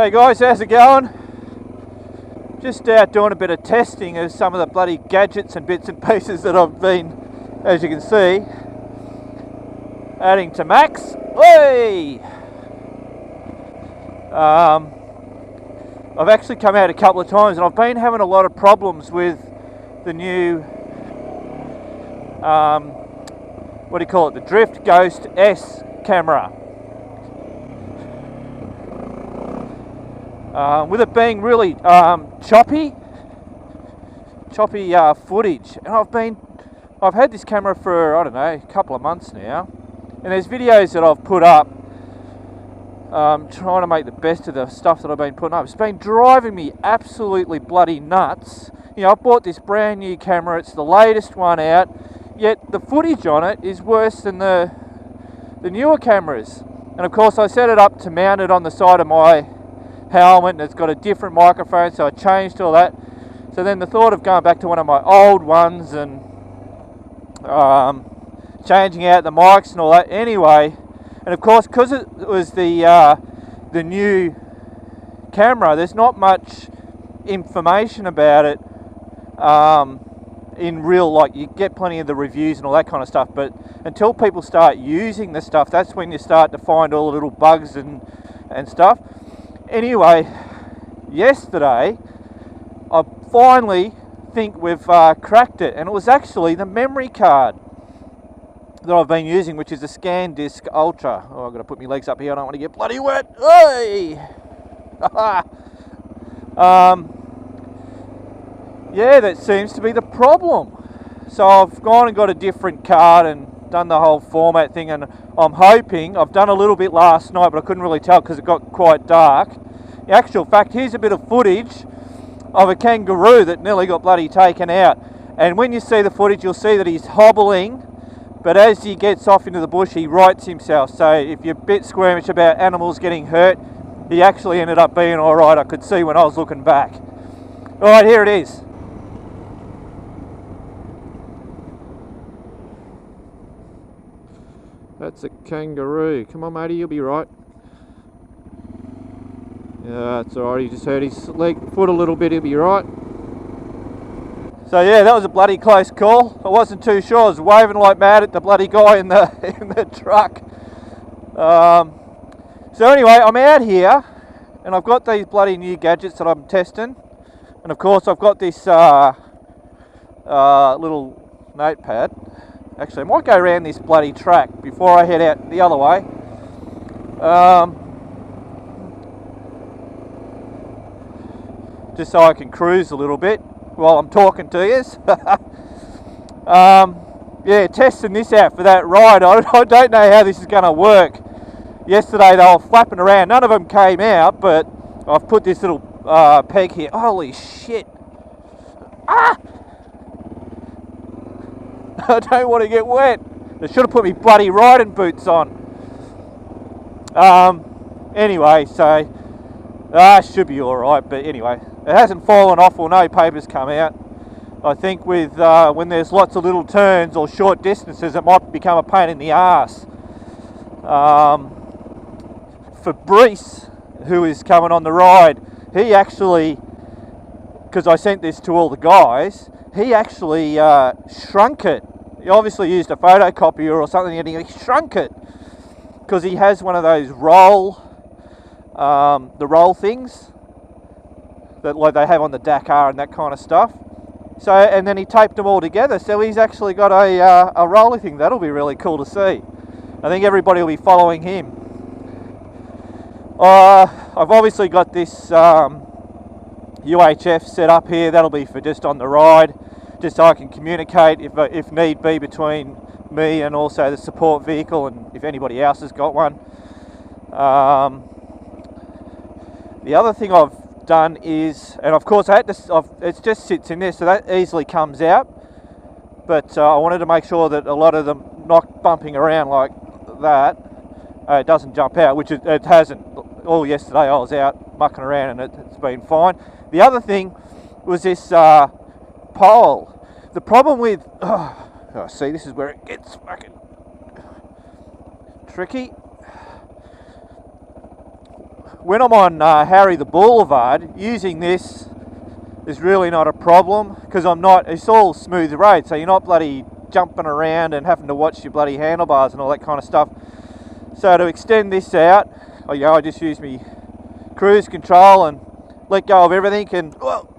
Hey guys, how's it going? Just out doing a bit of testing of some of the bloody gadgets and bits and pieces that I've been, as you can see, adding to Max. Hey! I've actually come out a couple of times and I've been having a lot of problems with the new, what do you call it, the Drift Ghost S camera. With it being really choppy footage, and I've had this camera for, I don't know, a couple of months now, and there's videos that I've put up trying to make the best of the stuff that I've been putting up. It's been driving me absolutely bloody nuts. You know, I've bought this brand new camera, it's the latest one out, yet the footage on it is worse than the newer cameras. And of course I set it up to mount it on the side of my helmet, and it's got a different microphone, so I changed all that. So then the thought of going back to one of my old ones and changing out the mics and all that. Anyway, and of course, because it was the new camera, there's not much information about it in real, like, you get plenty of the reviews and all that kind of stuff, but until people start using the stuff, that's when you start to find all the little bugs and stuff. Anyway, yesterday I finally think we've cracked it, and it was actually the memory card that I've been using, which is a ScanDisk Ultra. Oh, I've got to put my legs up here, I don't want to get bloody wet. Hey! Yeah, that seems to be the problem. So I've gone and got a different card and done the whole format thing, and I'm hoping, I've done a little bit last night but I couldn't really tell because it got quite dark. In actual fact, here's a bit of footage of a kangaroo that nearly got bloody taken out, and when you see the footage you'll see that he's hobbling, but as he gets off into the bush he rights himself. So if you're a bit squeamish about animals getting hurt, he actually ended up being alright, I could see when I was looking back. Alright, here it is. That's a kangaroo. Come on, matey, you'll be right. Yeah, it's alright. He just hurt his foot a little bit. He'll be right. So yeah, that was a bloody close call. I wasn't too sure. I was waving like mad at the bloody guy in the truck. So anyway, I'm out here, and I've got these bloody new gadgets that I'm testing, and of course I've got this little notepad. Actually, I might go around this bloody track before I head out the other way. Just so I can cruise a little bit while I'm talking to you. Yeah, testing this out for that ride. I don't know how this is going to work. Yesterday they were flapping around. None of them came out, but I've put this little peg here. Holy shit. Ah! I don't want to get wet. I should have put my bloody riding boots on. Anyway, so should be alright, but anyway, it hasn't fallen off or no papers come out. I think with when there's lots of little turns or short distances, it might become a pain in the arse. Fabrice, who is coming on the ride, he actually, because I sent this to all the guys, he actually shrunk it. He obviously used a photocopier or something, and he shrunk it because he has one of those roll things that like they have on the Dakar and that kind of stuff. So, and then he taped them all together. So he's actually got a roller thing. That'll be really cool to see. I think everybody will be following him. I've obviously got this UHF set up here. That'll be for just on the ride, just so I can communicate if need be between me and also the support vehicle, and if anybody else has got one. The other thing I've done is, and of course I had to, it just sits in there, so that easily comes out, but I wanted to make sure that a lot of them not bumping around like that, it doesn't jump out, which it hasn't. All yesterday I was out mucking around and it's been fine. The other thing was this pole. The problem with, see, this is where it gets fucking tricky. when I'm on Harry the Boulevard, using this is really not a problem because it's all smooth road, so you're not bloody jumping around and having to watch your bloody handlebars and all that kind of stuff. So to extend this out, I just use my cruise control and let go of everything and fucking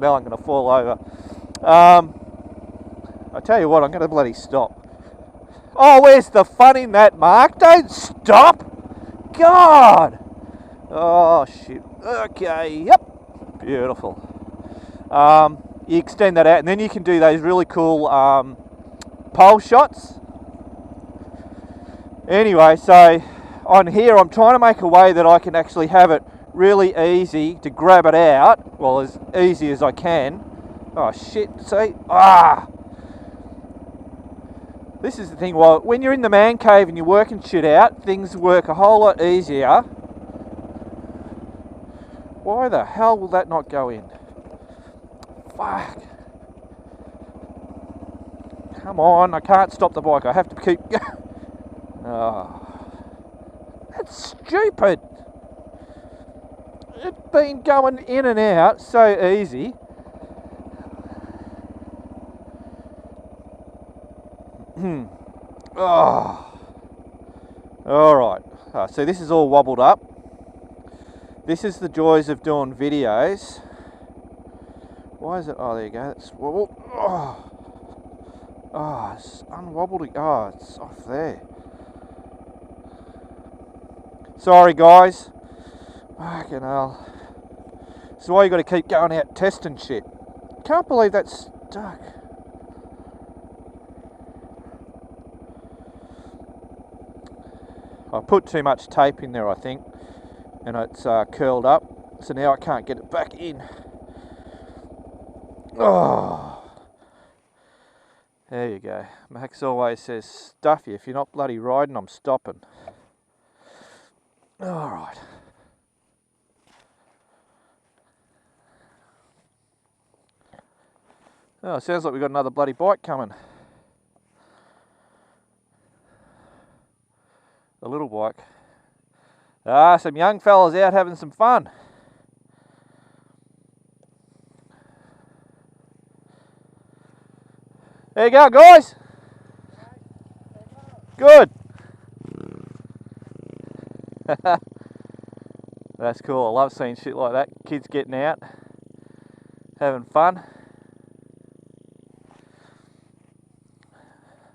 hell, I'm going to fall over. I tell you what, I'm going to bloody stop. Oh, where's the fun in that, Mark? Don't stop! God! Oh, shit. Okay, yep. Beautiful. You extend that out, and then you can do those really cool pole shots. Anyway, so on here, I'm trying to make a way that I can actually have it really easy to grab it out. Well, as easy as I can. Oh, shit, see? This is the thing, well, when you're in the man cave and you're working shit out, things work a whole lot easier. Why the hell will that not go in? Fuck. Come on, I can't stop the bike. I have to keep going. Oh, that's stupid. It's been going in and out so easy. Oh. Alright, so this is all wobbled up. This is the joys of doing videos. Why is it? Oh, there you go. It's wobbled. Oh, it's unwobbled. Oh, it's off there. Sorry, guys. Fucking hell. This is why you got to keep going out testing shit. Can't believe that's stuck. I put too much tape in there, I think, and it's curled up, so now I can't get it back in. Oh, there you go. Max always says, stuff you, if you're not bloody riding, I'm stopping. Alright. Oh, sounds like we've got another bloody bike coming. A little bike. Some young fellas out having some fun. There you go, guys. Good. That's cool. I love seeing shit like that. Kids getting out, having fun.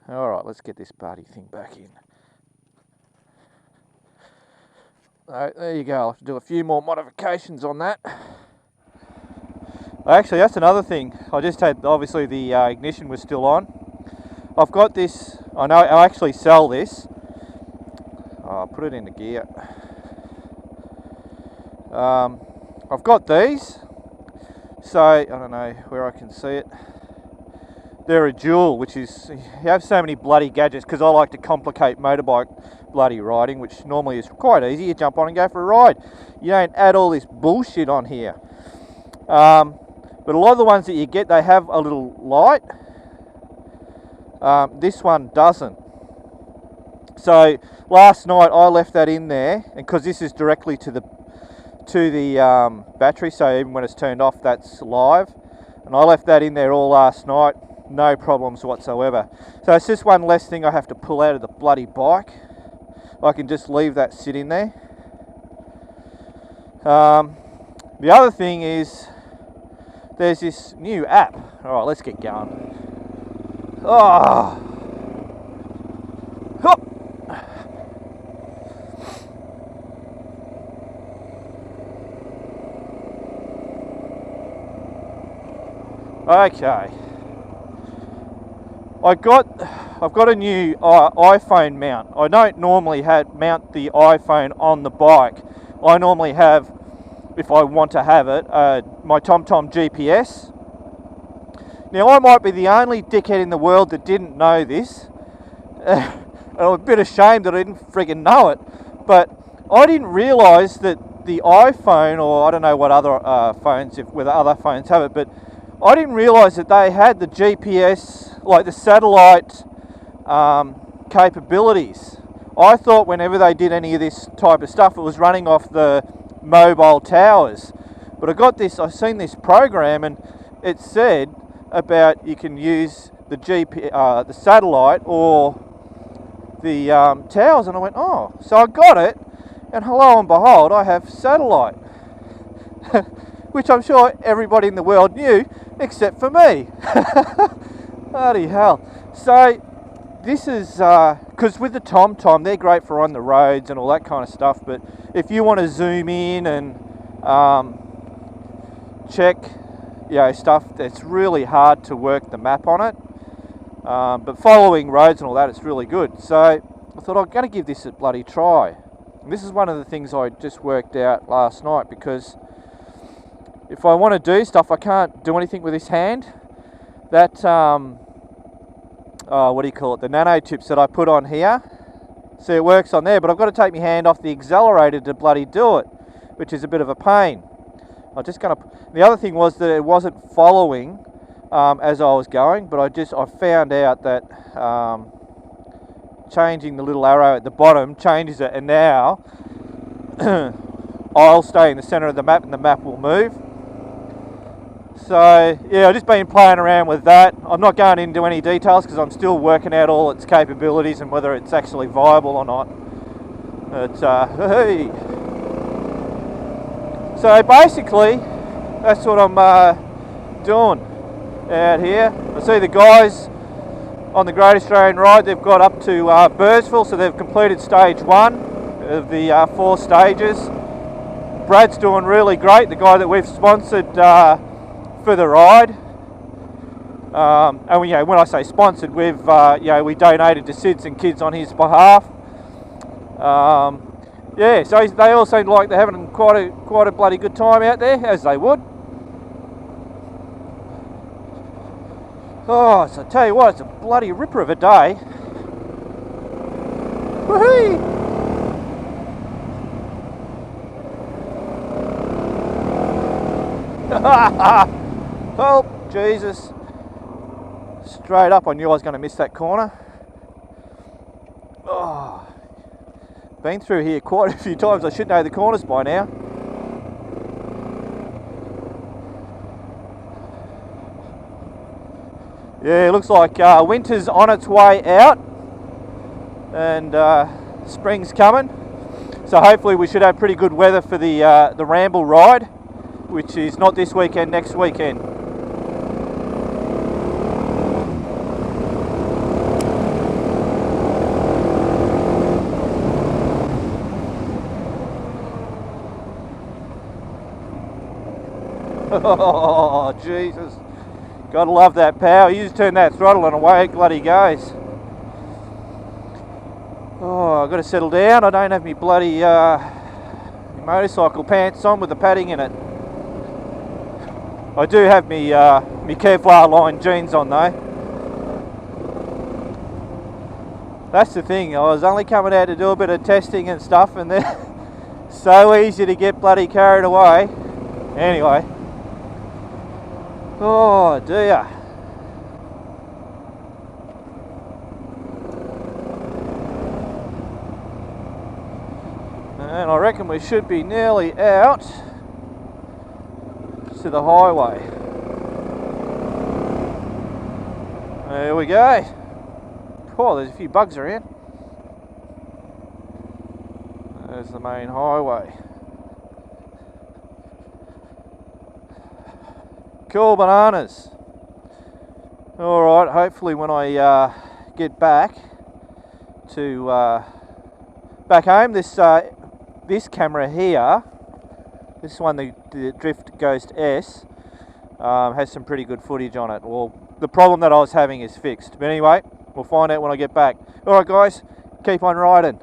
Alright, let's get this bloody thing back in. There you go. I'll have to do a few more modifications on that. Actually, that's another thing. I just had, obviously the ignition was still on. I've got this, I know I actually sell this. I'll put it into gear. I've got these. So, I don't know where I can see it. They're a dual, which is, you have so many bloody gadgets, because I like to complicate motorbike bloody riding, which normally is quite easy. You jump on and go for a ride. You don't add all this bullshit on here. But a lot of the ones that you get, they have a little light. This one doesn't. So last night I left that in there, and because this is directly to the battery, so even when it's turned off, that's live. And I left that in there all last night. No problems whatsoever. So it's just one less thing I have to pull out of the bloody bike. I can just leave that sitting there. The other thing is there's this new app. Alright, let's get going. Oh. Hup. Okay. I've got a new iPhone mount. I don't normally mount the iPhone on the bike. I normally have, if I want to have it, my TomTom GPS. Now I might be the only dickhead in the world that didn't know this. And I'm a bit ashamed that I didn't friggin' know it. But I didn't realise that the iPhone, or I don't know what other phones, whether other phones have it, but I didn't realise that they had the GPS, like the satellite capabilities. I thought whenever they did any of this type of stuff, it was running off the mobile towers. But I've seen this program, and it said about you can use the the satellite or the towers, and I went, oh, so I got it, and hello and behold, I have satellite, which I'm sure everybody in the world knew except for me. Bloody hell. So this is because with the TomTom, they're great for on the roads and all that kind of stuff, but if you want to zoom in and check stuff, it's really hard to work the map on it, but following roads and all that, it's really good. So I thought I'm going to give this a bloody try, and this is one of the things I just worked out last night, because if I want to do stuff, I can't do anything with this hand. That what do you call it, the nano tips that I put on here, see, it works on there, but I've got to take my hand off the accelerator to bloody do it, which is a bit of a pain. The other thing was that it wasn't following as I was going, but I found out that changing the little arrow at the bottom changes it, and now I'll stay in the center of the map and the map will move. So yeah, I've just been playing around with that. I'm not going into any details because I'm still working out all its capabilities and whether it's actually viable or not. But hey. So basically, that's what I'm doing out here. I see the guys on the Great Australian Ride, they've got up to Burrsville, so they've completed stage 1 of the 4 stages. Brad's doing really great, the guy that we've sponsored for the ride. And when I say sponsored, we donated to SIDS and Kids on his behalf. Yeah, so they all seem like they're having quite a bloody good time out there, as they would. Oh, so I tell you what, it's a bloody ripper of a day. Woohoo! Oh, Jesus. Straight up, I knew I was going to miss that corner. Oh, been through here quite a few times. I should know the corners by now. Yeah, it looks like winter's on its way out and spring's coming. So hopefully we should have pretty good weather for the Ramble ride, which is not this weekend, next weekend. Oh, Jesus. Gotta love that power. You just turn that throttle and away it bloody goes. Oh, I've got to settle down. I don't have my bloody motorcycle pants on with the padding in it. I do have me Kevlar lined jeans on though. That's the thing, I was only coming out to do a bit of testing and stuff, and they're so easy to get bloody carried away. Anyway. Oh dear. And I reckon we should be nearly out to the highway. There we go. Oh, there's a few bugs around. There's the main highway. Cool bananas. Alright, hopefully when I get back to back home, this camera here, this one, the Drift Ghost S, has some pretty good footage on it. Well, the problem that I was having is fixed. But anyway, we'll find out when I get back. Alright guys, keep on riding.